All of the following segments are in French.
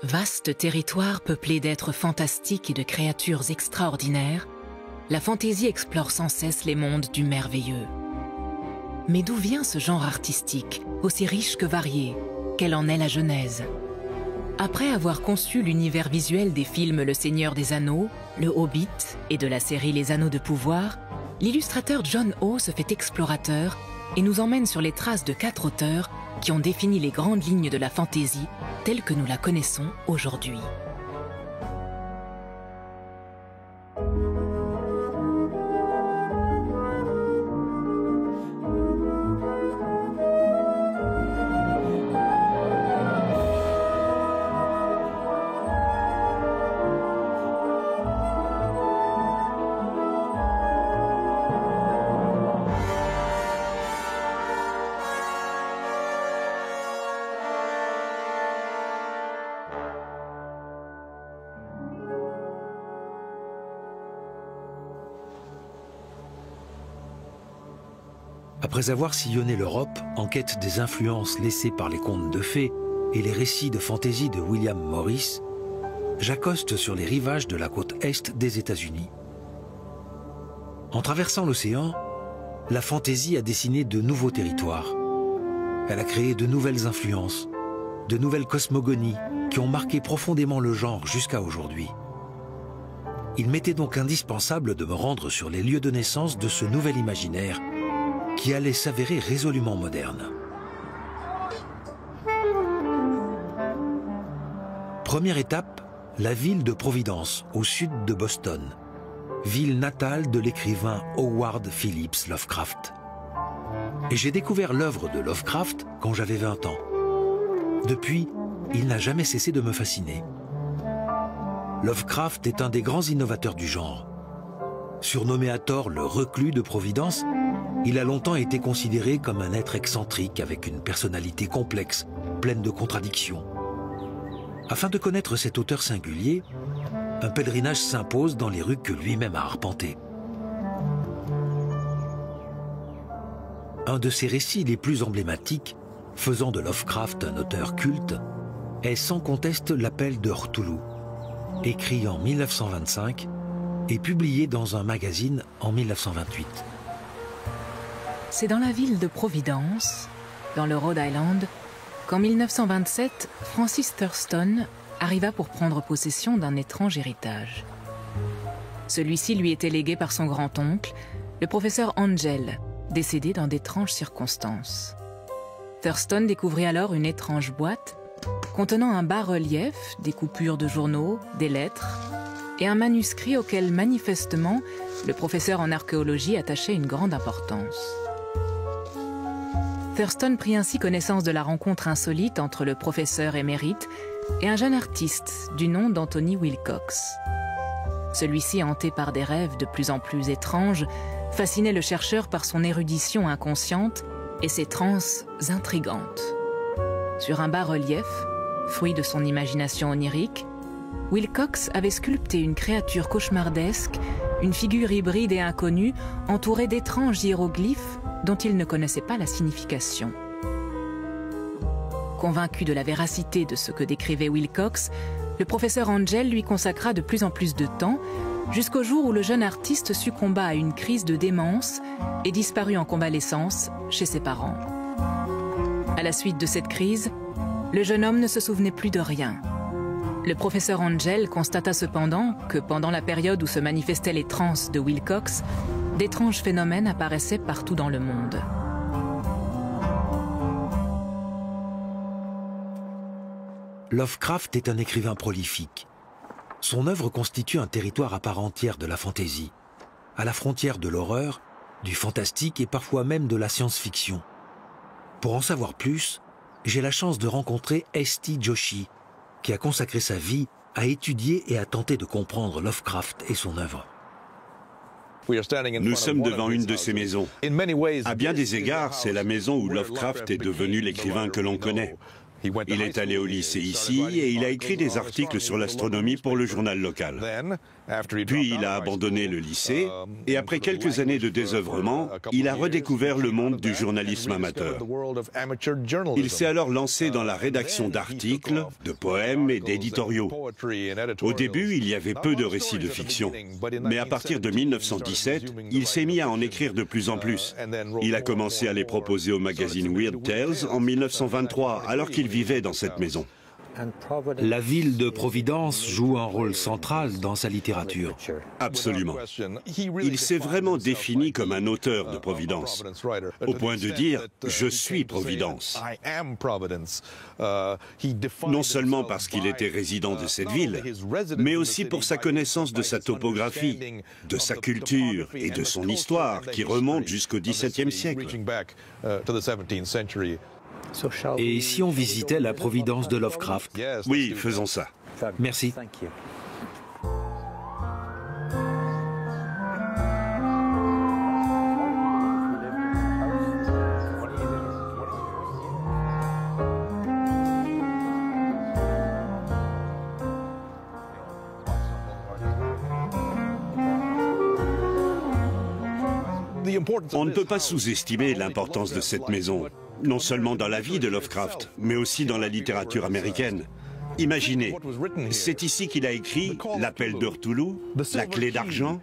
Vaste territoire peuplé d'êtres fantastiques et de créatures extraordinaires, la fantaisie explore sans cesse les mondes du merveilleux. Mais d'où vient ce genre artistique, aussi riche que varié? Quelle en est la genèse? Après avoir conçu l'univers visuel des films Le Seigneur des Anneaux, Le Hobbit et de la série Les Anneaux de Pouvoir, l'illustrateur John O se fait explorateur et nous emmène sur les traces de 4 auteurs qui ont défini les grandes lignes de la fantaisie telle que nous la connaissons aujourd'hui. Après avoir sillonné l'Europe en quête des influences laissées par les contes de fées et les récits de fantaisie de William Morris, j'accoste sur les rivages de la côte est des États-Unis. En traversant l'océan, la fantaisie a dessiné de nouveaux territoires. Elle a créé de nouvelles influences, de nouvelles cosmogonies qui ont marqué profondément le genre jusqu'à aujourd'hui. Il m'était donc indispensable de me rendre sur les lieux de naissance de ce nouvel imaginaire qui allait s'avérer résolument moderne. Première étape, la ville de Providence, au sud de Boston, ville natale de l'écrivain Howard Phillips Lovecraft. Et j'ai découvert l'œuvre de Lovecraft quand j'avais 20 ans. Depuis, il n'a jamais cessé de me fasciner. Lovecraft est un des grands innovateurs du genre. Surnommé à tort le reclus de Providence, il a longtemps été considéré comme un être excentrique avec une personnalité complexe, pleine de contradictions. Afin de connaître cet auteur singulier, un pèlerinage s'impose dans les rues que lui-même a arpentées. Un de ses récits les plus emblématiques, faisant de Lovecraft un auteur culte, est sans conteste l'Appel de Cthulhu, écrit en 1925 et publié dans un magazine en 1928. C'est dans la ville de Providence, dans le Rhode Island, qu'en 1927, Francis Thurston arriva pour prendre possession d'un étrange héritage. Celui-ci lui était légué par son grand-oncle, le professeur Angel, décédé dans d'étranges circonstances. Thurston découvrit alors une étrange boîte contenant un bas-relief, des coupures de journaux, des lettres et un manuscrit auquel manifestement le professeur en archéologie attachait une grande importance. Thurston prit ainsi connaissance de la rencontre insolite entre le professeur émérite et un jeune artiste du nom d'Anthony Wilcox. Celui-ci, hanté par des rêves de plus en plus étranges, fascinait le chercheur par son érudition inconsciente et ses transes intrigantes. Sur un bas-relief, fruit de son imagination onirique, Wilcox avait sculpté une créature cauchemardesque, une figure hybride et inconnue, entourée d'étranges hiéroglyphes dont il ne connaissait pas la signification. Convaincu de la véracité de ce que décrivait Wilcox, le professeur Angel lui consacra de plus en plus de temps, jusqu'au jour où le jeune artiste succomba à une crise de démence et disparut en convalescence chez ses parents. À la suite de cette crise, le jeune homme ne se souvenait plus de rien. Le professeur Angel constata cependant que pendant la période où se manifestaient les transes de Wilcox, d'étranges phénomènes apparaissaient partout dans le monde. Lovecraft est un écrivain prolifique. Son œuvre constitue un territoire à part entière de la fantaisie, à la frontière de l'horreur, du fantastique et parfois même de la science-fiction. Pour en savoir plus, j'ai la chance de rencontrer S.T. Joshi, qui a consacré sa vie à étudier et à tenter de comprendre Lovecraft et son œuvre. Nous sommes devant une de ces maisons. À bien des égards, c'est la maison où Lovecraft est devenu l'écrivain que l'on connaît. Il est allé au lycée ici et il a écrit des articles sur l'astronomie pour le journal local. Puis il a abandonné le lycée et après quelques années de désœuvrement, il a redécouvert le monde du journalisme amateur. Il s'est alors lancé dans la rédaction d'articles, de poèmes et d'éditoriaux. Au début, il y avait peu de récits de fiction, mais à partir de 1917, il s'est mis à en écrire de plus en plus. Il a commencé à les proposer au magazine Weird Tales en 1923, alors qu'il vivait dans cette maison. La ville de Providence joue un rôle central dans sa littérature. Absolument. Il s'est vraiment défini comme un auteur de Providence, au point de dire « je suis Providence ». Non seulement parce qu'il était résident de cette ville, mais aussi pour sa connaissance de sa topographie, de sa culture et de son histoire qui remonte jusqu'au XVIIe siècle. Et si on visitait la Providence de Lovecraft? Oui, faisons ça. Merci. On ne peut pas sous-estimer l'importance de cette maison, non seulement dans la vie de Lovecraft, mais aussi dans la littérature américaine. Imaginez, c'est ici qu'il a écrit L'appel de Cthulhu, La clé d'argent,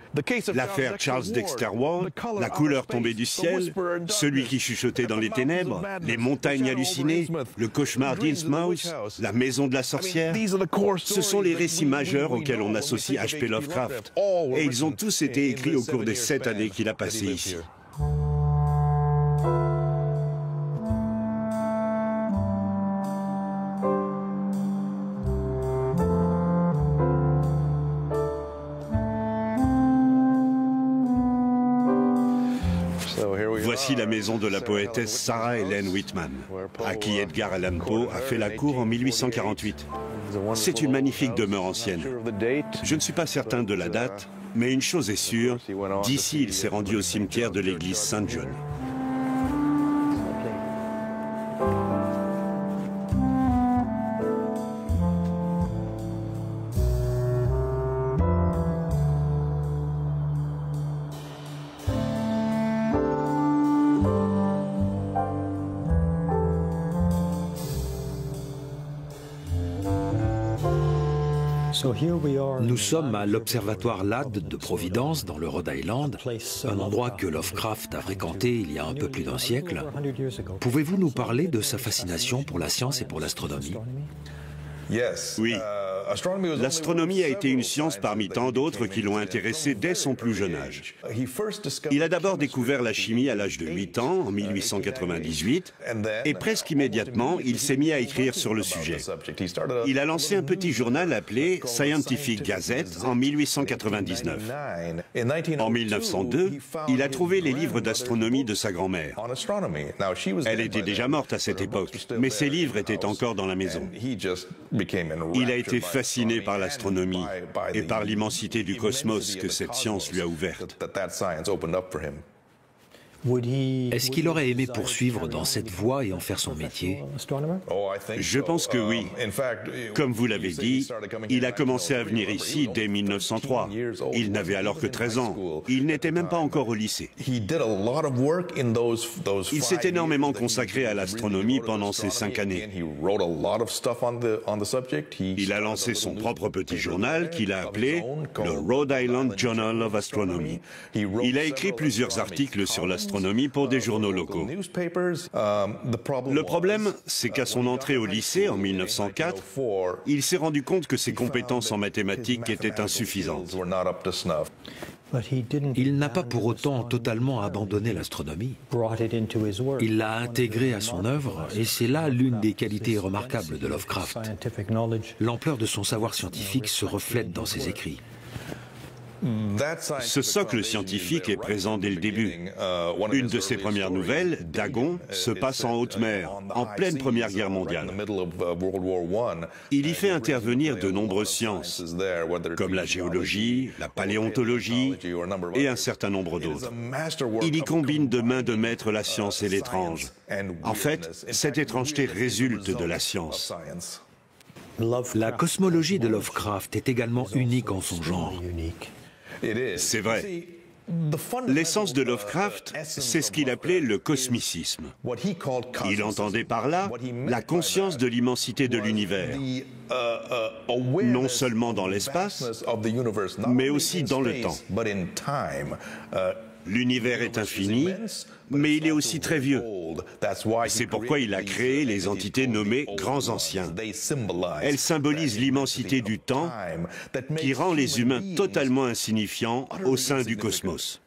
l'affaire Charles Dexter Ward, La couleur tombée du ciel, Celui qui chuchotait dans les ténèbres, Les montagnes hallucinées, Le cauchemar d'Innsmouth, La maison de la sorcière. Ce sont les récits majeurs auxquels on associe H.P. Lovecraft. Et ils ont tous été écrits au cours des 7 années qu'il a passées ici. Voici la maison de la poétesse Sarah Ellen Whitman, à qui Edgar Allan Poe a fait la cour en 1848. C'est une magnifique demeure ancienne. Je ne suis pas certain de la date, mais une chose est sûre, d'ici il s'est rendu au cimetière de l'église Saint-John. Nous sommes à l'Observatoire Ladd de Providence, dans le Rhode Island, un endroit que Lovecraft a fréquenté il y a un peu plus d'un siècle. Pouvez-vous nous parler de sa fascination pour la science et pour l'astronomie? Oui. L'astronomie a été une science parmi tant d'autres qui l'ont intéressé dès son plus jeune âge. Il a d'abord découvert la chimie à l'âge de 8 ans, en 1898, et presque immédiatement, il s'est mis à écrire sur le sujet. Il a lancé un petit journal appelé Scientific Gazette en 1899. En 1902, il a trouvé les livres d'astronomie de sa grand-mère. Elle était déjà morte à cette époque, mais ses livres étaient encore dans la maison. Il a été fasciné par l'astronomie et par l'immensité du cosmos que cette science lui a ouverte. Est-ce qu'il aurait aimé poursuivre dans cette voie et en faire son métier? Je pense que oui. Comme vous l'avez dit, il a commencé à venir ici dès 1903. Il n'avait alors que 13 ans. Il n'était même pas encore au lycée. Il s'est énormément consacré à l'astronomie pendant ces 5 années. Il a lancé son propre petit journal qu'il a appelé le Rhode Island Journal of Astronomy. Il a écrit plusieurs articles sur l'astronomie pour des journaux locaux. Le problème, c'est qu'à son entrée au lycée en 1904, il s'est rendu compte que ses compétences en mathématiques étaient insuffisantes. Il n'a pas pour autant totalement abandonné l'astronomie. Il l'a intégrée à son œuvre, et c'est là l'une des qualités remarquables de Lovecraft. L'ampleur de son savoir scientifique se reflète dans ses écrits. Ce socle scientifique est présent dès le début. Une de ses premières nouvelles, Dagon, se passe en haute mer, en pleine Première Guerre mondiale. Il y fait intervenir de nombreuses sciences, comme la géologie, la paléontologie et un certain nombre d'autres. Il y combine de main de maître la science et l'étrange. En fait, cette étrangeté résulte de la science. La cosmologie de Lovecraft est également unique en son genre. C'est vrai. L'essence de Lovecraft, c'est ce qu'il appelait le cosmicisme. Il entendait par là la conscience de l'immensité de l'univers, non seulement dans l'espace, mais aussi dans le temps. L'univers est infini, mais il est aussi très vieux. C'est pourquoi il a créé les entités nommées grands anciens. Elles symbolisent l'immensité du temps qui rend les humains totalement insignifiants au sein du cosmos.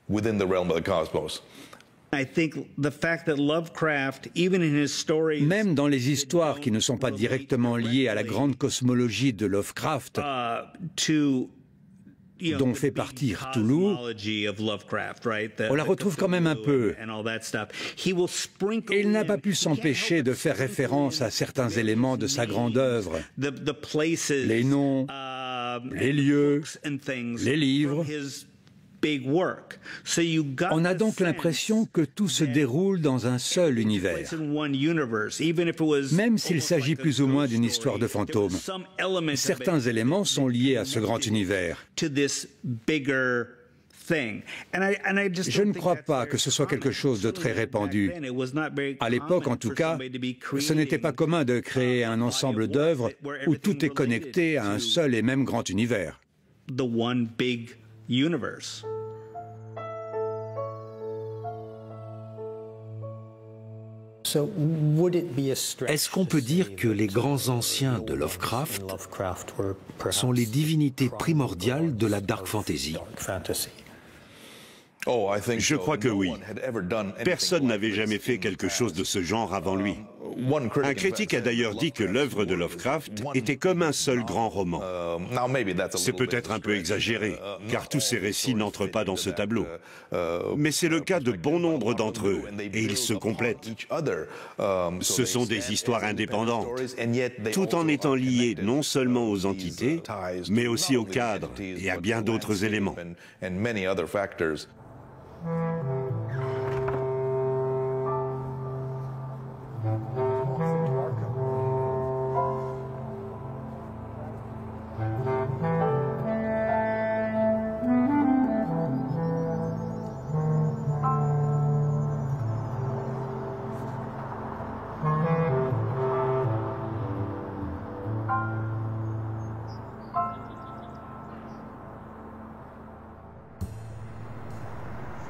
Même dans les histoires qui ne sont pas directement liées à la grande cosmologie de Lovecraft, dont fait partie Cthulhu, on la retrouve quand même un peu. Et il n'a pas pu s'empêcher de faire référence à certains éléments de sa grande œuvre, les noms, les lieux, les livres. On a donc l'impression que tout se déroule dans un seul univers, même s'il s'agit plus ou moins d'une histoire de fantôme. Certains éléments sont liés à ce grand univers. Je ne crois pas que ce soit quelque chose de très répandu. À l'époque, en tout cas, ce n'était pas commun de créer un ensemble d'œuvres où tout est connecté à un seul et même grand univers. Est-ce qu'on peut dire que les grands anciens de Lovecraft sont les divinités primordiales de la dark fantasy? Je crois que oui. Personne n'avait jamais fait quelque chose de ce genre avant lui. Un critique a d'ailleurs dit que l'œuvre de Lovecraft était comme un seul grand roman. C'est peut-être un peu exagéré, car tous ces récits n'entrent pas dans ce tableau. Mais c'est le cas de bon nombre d'entre eux, et ils se complètent. Ce sont des histoires indépendantes, tout en étant liées non seulement aux entités, mais aussi au cadre et à bien d'autres éléments.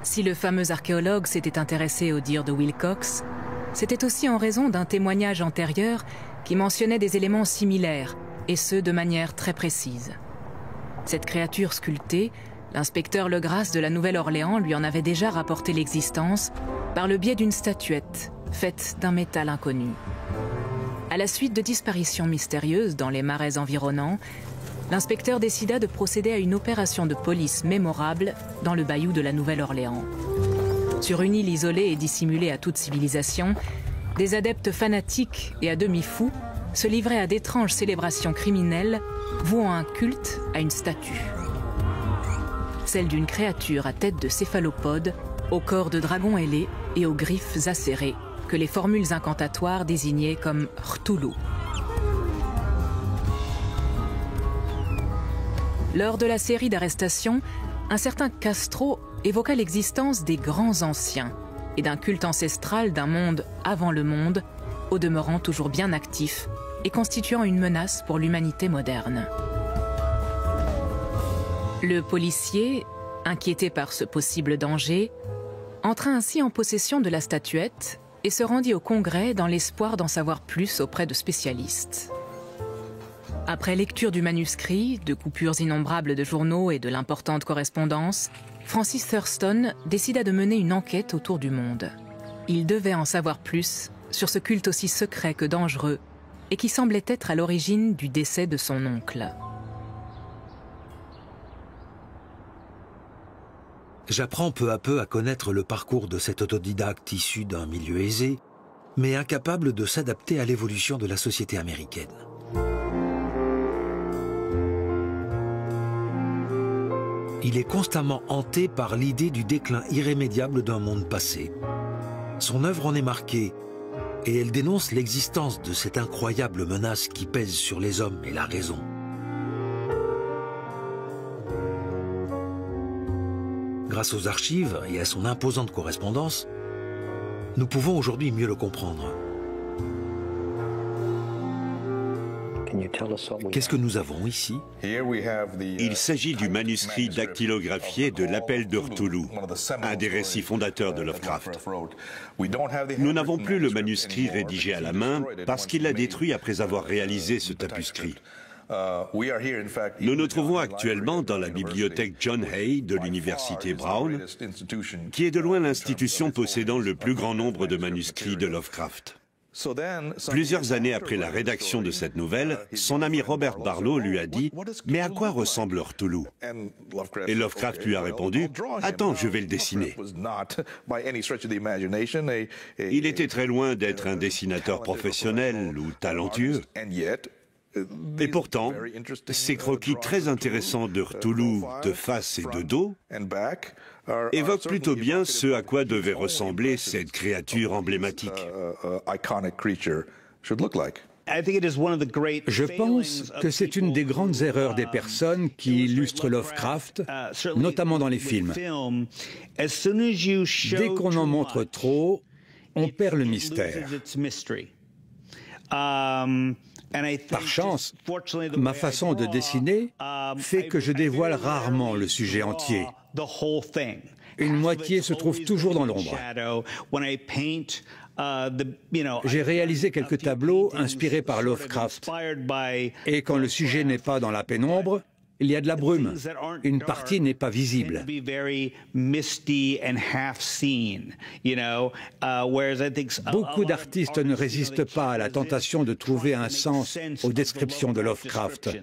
Si le fameux archéologue s'était intéressé aux dires de Wilcox, c'était aussi en raison d'un témoignage antérieur qui mentionnait des éléments similaires, et ce de manière très précise. Cette créature sculptée, l'inspecteur Legrasse de la Nouvelle-Orléans lui en avait déjà rapporté l'existence par le biais d'une statuette faite d'un métal inconnu. À la suite de disparitions mystérieuses dans les marais environnants, l'inspecteur décida de procéder à une opération de police mémorable dans le bayou de la Nouvelle-Orléans. Sur une île isolée et dissimulée à toute civilisation, des adeptes fanatiques et à demi fous se livraient à d'étranges célébrations criminelles, vouant un culte à une statue. Celle d'une créature à tête de céphalopode, au corps de dragon ailé et aux griffes acérées, que les formules incantatoires désignaient comme Cthulhu. Lors de la série d'arrestations, un certain Castro évoqua l'existence des grands anciens et d'un culte ancestral d'un monde avant le monde, au demeurant toujours bien actif et constituant une menace pour l'humanité moderne. Le policier, inquiété par ce possible danger, entra ainsi en possession de la statuette et se rendit au Congrès dans l'espoir d'en savoir plus auprès de spécialistes. Après lecture du manuscrit, de coupures innombrables de journaux et de l'importante correspondance, Francis Thurston décida de mener une enquête autour du monde. Il devait en savoir plus sur ce culte aussi secret que dangereux et qui semblait être à l'origine du décès de son oncle. J'apprends peu à peu à connaître le parcours de cet autodidacte issu d'un milieu aisé, mais incapable de s'adapter à l'évolution de la société américaine. Il est constamment hanté par l'idée du déclin irrémédiable d'un monde passé. Son œuvre en est marquée, et elle dénonce l'existence de cette incroyable menace qui pèse sur les hommes et la raison. Grâce aux archives et à son imposante correspondance, nous pouvons aujourd'hui mieux le comprendre. Qu'est-ce que nous avons ici? Il s'agit du manuscrit dactylographié de l'Appel de Cthulhu, un des récits fondateurs de Lovecraft. Nous n'avons plus le manuscrit rédigé à la main parce qu'il l'a détruit après avoir réalisé ce tapuscrit. Nous nous trouvons actuellement dans la bibliothèque John Hay de l'université Brown, qui est de loin l'institution possédant le plus grand nombre de manuscrits de Lovecraft. Plusieurs années après la rédaction de cette nouvelle, son ami Robert Barlow lui a dit « Mais à quoi ressemble Cthulhu ?» Et Lovecraft lui a répondu « Attends, je vais le dessiner. » Il était très loin d'être un dessinateur professionnel ou talentueux. Et pourtant, ces croquis très intéressants de Cthulhu de face et de dos évoquent plutôt bien ce à quoi devait ressembler cette créature emblématique. Je pense que c'est une des grandes erreurs des personnes qui illustrent Lovecraft, notamment dans les films. Dès qu'on en montre trop, on perd le mystère. Par chance, ma façon de dessiner fait que je dévoile rarement le sujet entier. Une moitié se trouve toujours dans l'ombre. J'ai réalisé quelques tableaux inspirés par Lovecraft. Et quand le sujet n'est pas dans la pénombre, il y a de la brume. Une partie n'est pas visible. Beaucoup d'artistes ne résistent pas à la tentation de trouver un sens aux descriptions de Lovecraft.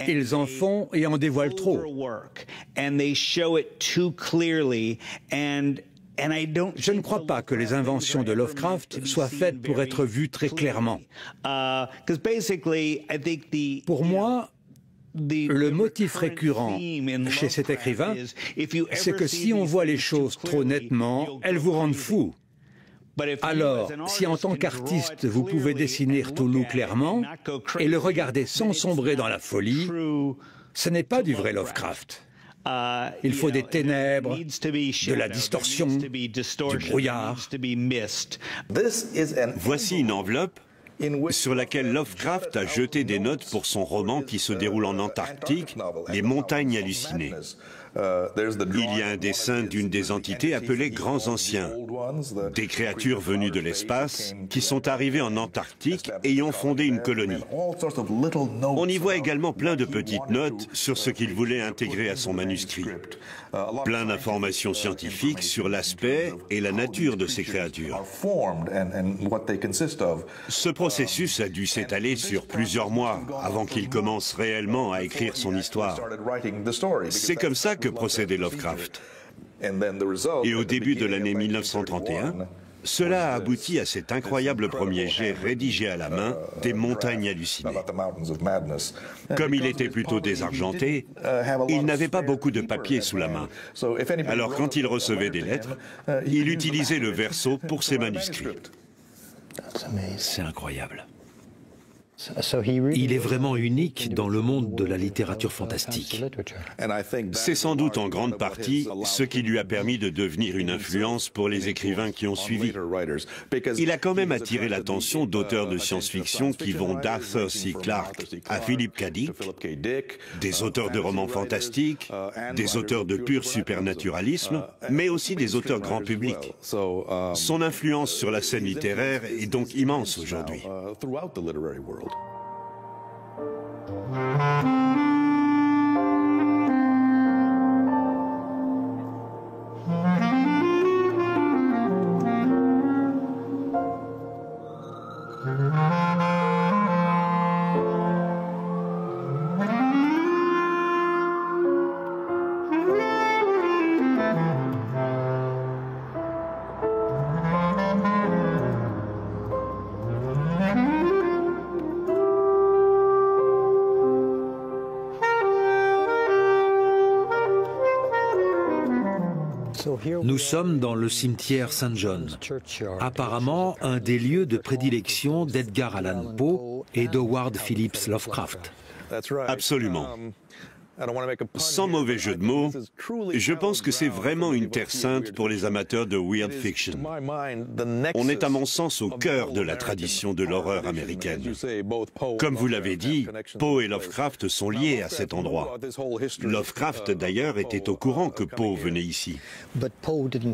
Ils en font et en dévoilent trop. Je ne crois pas que les inventions de Lovecraft soient faites pour être vues très clairement. Pour moi, le motif récurrent chez cet écrivain, c'est que si on voit les choses trop nettement, elles vous rendent fou. Alors, si en tant qu'artiste, vous pouvez dessiner Cthulhu clairement et le regarder sans sombrer dans la folie, ce n'est pas du vrai Lovecraft. Il faut des ténèbres, de la distorsion, du brouillard. Voici une enveloppe sur laquelle Lovecraft a jeté des notes pour son roman qui se déroule en Antarctique, Les montagnes hallucinées. Il y a un dessin d'une des entités appelées Grands Anciens, des créatures venues de l'espace qui sont arrivées en Antarctique et y ont fondé une colonie. On y voit également plein de petites notes sur ce qu'il voulait intégrer à son manuscrit. Plein d'informations scientifiques sur l'aspect et la nature de ces créatures. Ce processus a dû s'étaler sur plusieurs mois avant qu'il commence réellement à écrire son histoire. C'est comme ça que procédait Lovecraft. Et au début de l'année 1931, cela a abouti à cet incroyable premier jet rédigé à la main des montagnes hallucinées. Comme il était plutôt désargenté, il n'avait pas beaucoup de papier sous la main. Alors quand il recevait des lettres, il utilisait le verso pour ses manuscrits. C'est incroyable. Il est vraiment unique dans le monde de la littérature fantastique. C'est sans doute en grande partie ce qui lui a permis de devenir une influence pour les écrivains qui ont suivi. Il a quand même attiré l'attention d'auteurs de science-fiction qui vont d'Arthur C. Clarke à Philip K. Dick, des auteurs de romans fantastiques, des auteurs de pur supernaturalisme, mais aussi des auteurs grand public. Son influence sur la scène littéraire est donc immense aujourd'hui. Nous sommes dans le cimetière St. John, apparemment un des lieux de prédilection d'Edgar Allan Poe et d'Howard Phillips Lovecraft. Absolument. Sans mauvais jeu de mots, je pense que c'est vraiment une terre sainte pour les amateurs de weird fiction. On est à mon sens au cœur de la tradition de l'horreur américaine. Comme vous l'avez dit, Poe et Lovecraft sont liés à cet endroit. Lovecraft d'ailleurs était au courant que Poe venait ici.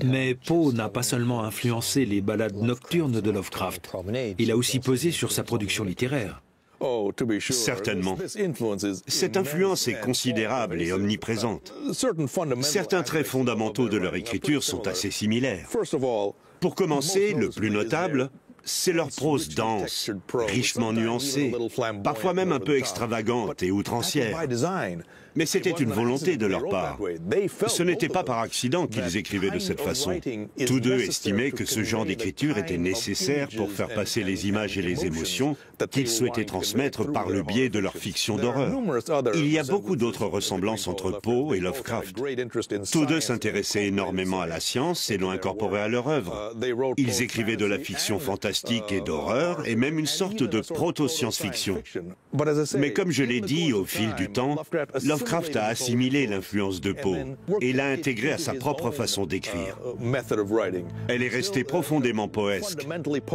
Mais Poe n'a pas seulement influencé les ballades nocturnes de Lovecraft, il a aussi pesé sur sa production littéraire. Certainement. Cette influence est considérable et omniprésente. Certains traits fondamentaux de leur écriture sont assez similaires. Pour commencer, le plus notable, c'est leur prose dense, richement nuancée, parfois même un peu extravagante et outrancière. Mais c'était une volonté de leur part. Ce n'était pas par accident qu'ils écrivaient de cette façon. Tous deux estimaient que ce genre d'écriture était nécessaire pour faire passer les images et les émotions qu'ils souhaitaient transmettre par le biais de leur fiction d'horreur. Il y a beaucoup d'autres ressemblances entre Poe et Lovecraft. Tous deux s'intéressaient énormément à la science et l'ont incorporée à leur œuvre. Ils écrivaient de la fiction fantastique et d'horreur, et même une sorte de proto-science-fiction. Mais comme je l'ai dit, au fil du temps, Lovecraft a assimilé l'influence de Poe et l'a intégrée à sa propre façon d'écrire. Elle est restée profondément poesque,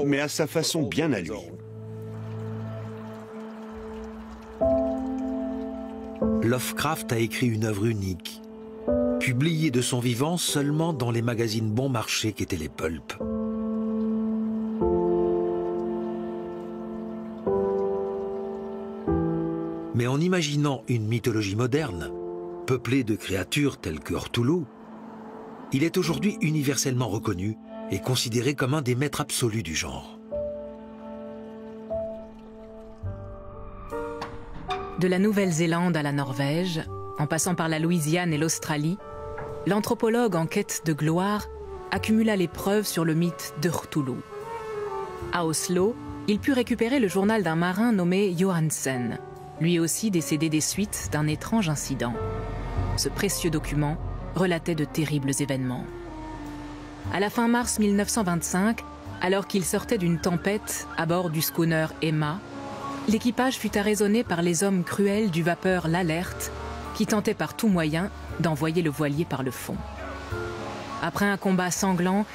mais à sa façon bien à lui. Lovecraft a écrit une œuvre unique, publiée de son vivant seulement dans les magazines bon marché qu'étaient les pulps. Mais en imaginant une mythologie moderne, peuplée de créatures telles que Cthulhu, il est aujourd'hui universellement reconnu et considéré comme un des maîtres absolus du genre. De la Nouvelle-Zélande à la Norvège, en passant par la Louisiane et l'Australie, l'anthropologue en quête de gloire accumula les preuves sur le mythe de Cthulhu. À Oslo, il put récupérer le journal d'un marin nommé Johansen, lui aussi décédé des suites d'un étrange incident. Ce précieux document relatait de terribles événements. À la fin mars 1925, alors qu'il sortait d'une tempête à bord du schooner Emma, l'équipage fut arraisonné par les hommes cruels du vapeur l'Alert, qui tentaient par tout moyen d'envoyer le voilier par le fond. Après un combat sanglant,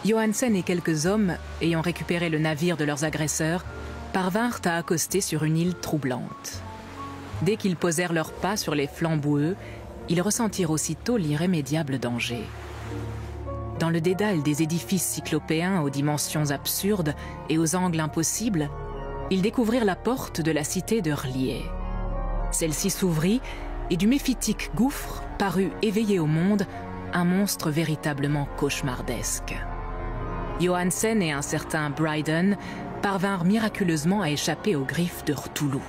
Johansen et quelques hommes, ayant récupéré le navire de leurs agresseurs, parvinrent à accoster sur une île troublante. Dès qu'ils posèrent leurs pas sur les flancs boueux, ils ressentirent aussitôt l'irrémédiable danger. Dans le dédale des édifices cyclopéens aux dimensions absurdes et aux angles impossibles, ils découvrirent la porte de la cité de R'lyeh. Celle-ci s'ouvrit et du méphitique gouffre parut éveiller au monde un monstre véritablement cauchemardesque. Johansen et un certain Bryden parvinrent miraculeusement à échapper aux griffes de Cthulhu.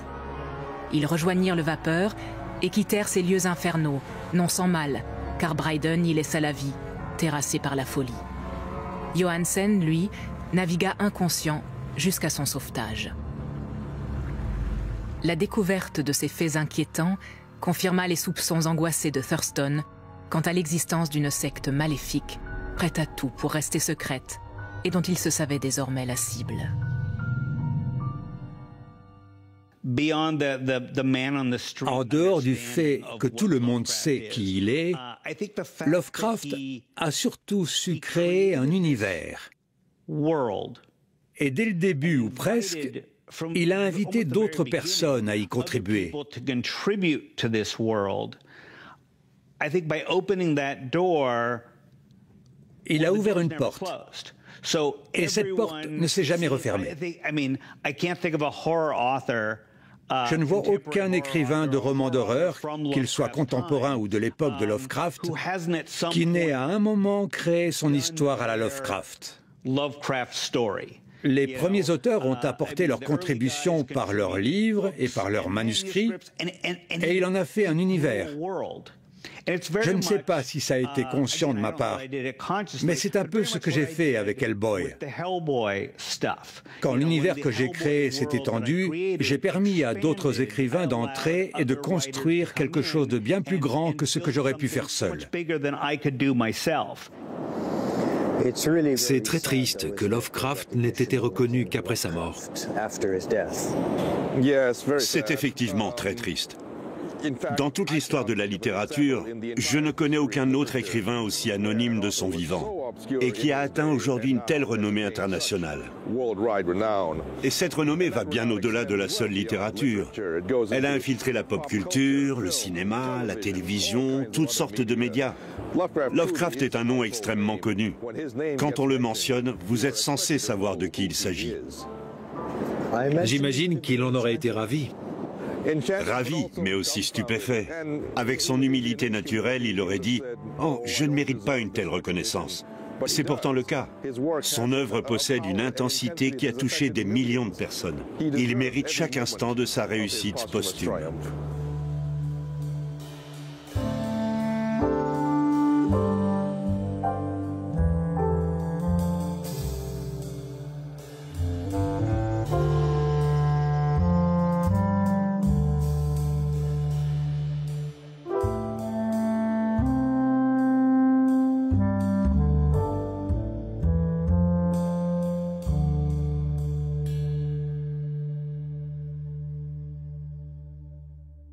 Ils rejoignirent le vapeur et quittèrent ces lieux infernaux, non sans mal, car Bryden y laissa la vie, terrassé par la folie. Johansen, lui, navigua inconscient jusqu'à son sauvetage. La découverte de ces faits inquiétants confirma les soupçons angoissés de Thurston quant à l'existence d'une secte maléfique, prête à tout pour rester secrète, et dont il se savait désormais la cible. En dehors du fait que tout le monde sait qui il est, Lovecraft a surtout su créer un univers. Et dès le début, ou presque, il a invité d'autres personnes à y contribuer. Il a ouvert une porte. Et cette porte ne s'est jamais refermée. Je ne vois aucun écrivain de romans d'horreur, qu'il soit contemporain ou de l'époque de Lovecraft, qui n'ait à un moment créé son histoire à la Lovecraft. Les premiers auteurs ont apporté leur contribution par leurs livres et par leurs manuscrits, et il en a fait un univers. Je ne sais pas si ça a été conscient de ma part, mais c'est un peu ce que j'ai fait avec Hellboy. Quand l'univers que j'ai créé s'est étendu, j'ai permis à d'autres écrivains d'entrer et de construire quelque chose de bien plus grand que ce que j'aurais pu faire seul. C'est très triste que Lovecraft n'ait été reconnu qu'après sa mort. C'est effectivement très triste. Dans toute l'histoire de la littérature, je ne connais aucun autre écrivain aussi anonyme de son vivant et qui a atteint aujourd'hui une telle renommée internationale. Et cette renommée va bien au-delà de la seule littérature. Elle a infiltré la pop culture, le cinéma, la télévision, toutes sortes de médias. Lovecraft est un nom extrêmement connu. Quand on le mentionne, vous êtes censé savoir de qui il s'agit. J'imagine qu'il en aurait été ravi. Ravi, mais aussi stupéfait. Avec son humilité naturelle, il aurait dit « Oh, je ne mérite pas une telle reconnaissance ». C'est pourtant le cas. Son œuvre possède une intensité qui a touché des millions de personnes. Il mérite chaque instant de sa réussite posthume.